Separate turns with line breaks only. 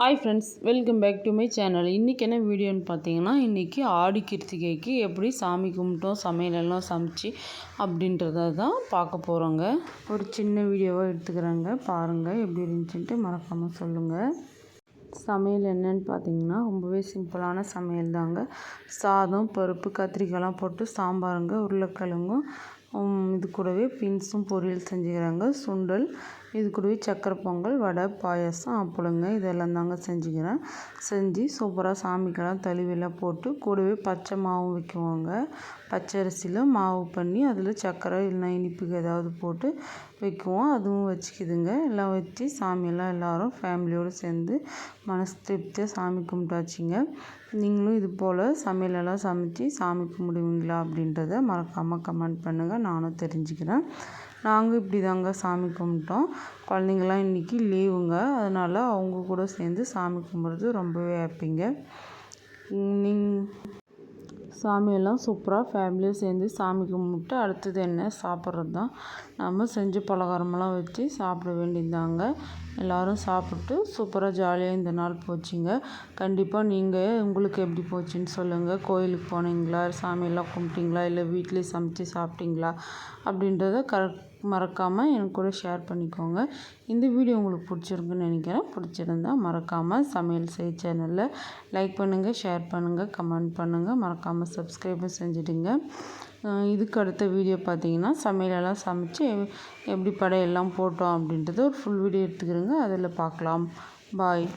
Hi friends, welcome back to my channel. இன்றைக்கி என்ன வீடியோன்னு பார்த்தீங்கன்னா, இன்றைக்கி ஆடி கிருத்திகைக்கு எப்படி சாமி கும்பிட்டோம், சமையலெல்லாம் சமைச்சு அப்படின்றத தான் பார்க்க போகிறோங்க. ஒரு சின்ன வீடியோவாக எடுத்துக்கிறேங்க, பாருங்கள் எப்படி இருந்துச்சுன்ட்டு மறக்காமல் சொல்லுங்கள். சமையல் என்னன்னு பார்த்தீங்கன்னா ரொம்பவே சிம்பிளான சமையல் தாங்க. சாதம், பருப்பு, கத்திரிக்காய்லாம் போட்டு சாம்பாருங்க, உருளைக்கிழங்கும் இது கூடவே பீன்ஸும் பொரியல் செஞ்சுக்கிறாங்க, சுண்டல், இது கூடவே சக்கரை பொங்கல், வடை, பாயாசம், அப்பளங்க இதெல்லாம் தாங்க செஞ்சுக்கிறேன். செஞ்சு சூப்பராக சாமிக்கெல்லாம் தழுவிலாம் போட்டு கூடவே பச்சை மாவும் வைக்குவாங்க. பச்சரிசியில் மாவு பண்ணி அதில் சக்கரை இல்லைனா இனிப்புக்கு ஏதாவது போட்டு வைக்குவோம். அதுவும் வச்சுக்கிதுங்க. எல்லாம் வச்சு சாமியெல்லாம் எல்லோரும் ஃபேமிலியோடு சேர்ந்து மனசு திருப்தியாக சாமி கும்பிட்டாச்சுங்க. நீங்களும் இது போல் சமையலெல்லாம் சமைச்சு சாமி கும்பிடுவீங்களா அப்படின்றத மறக்காமல் கமெண்ட் பண்ணுங்கள், நானும் தெரிஞ்சுக்கிறேன். நாங்கள் இப்படி தாங்க சாமி கும்பிட்டோம். குழந்தைங்கள்லாம் இன்றைக்கி லீவுங்க, அதனால் அவங்க கூட சேர்ந்து சாமி கும்பிட்றது ரொம்பவே ஹாப்பிங்க. சாமியெல்லாம் சூப்பராக ஃபேமிலியாக சேர்ந்து சாமி கும்பிட்டு அடுத்தது என்ன சாப்பிட்றது தான். நம்ம செஞ்ச பலகாரமெல்லாம் வச்சு சாப்பிட வேண்டியதாங்க. எல்லோரும் சாப்பிட்டு சூப்பராக ஜாலியாக இந்த நாள் போச்சுங்க. கண்டிப்பாக நீங்கள் உங்களுக்கு எப்படி போச்சுன்னு சொல்லுங்கள். கோயிலுக்கு போனீங்களா, சாமியெல்லாம் கும்பிட்டிங்களா, இல்லை வீட்டிலே சமைச்சு சாப்பிட்டிங்களா அப்படின்றத மறக்காமல் எனக்கு கூட ஷேர் பண்ணிக்கோங்க. இந்த வீடியோ உங்களுக்கு பிடிச்சிருக்குன்னு நினைக்கிறேன். பிடிச்சிருந்தா மறக்காமல் சமையல் செய் சேனலில் லைக் பண்ணுங்கள், ஷேர் பண்ணுங்கள், கமெண்ட் பண்ணுங்கள், மறக்காமல் சப்ஸ்கிரைபும் செஞ்சுடுங்க. இதுக்கு அடுத்த வீடியோ பார்த்தீங்கன்னா சமையலெல்லாம் சமைச்சு எப்படி படையெல்லாம் போட்டோம் அப்படின்றத ஒரு ஃபுல் வீடியோ எடுத்துக்கிறேங்க, அதில் பார்க்கலாம். பாய்.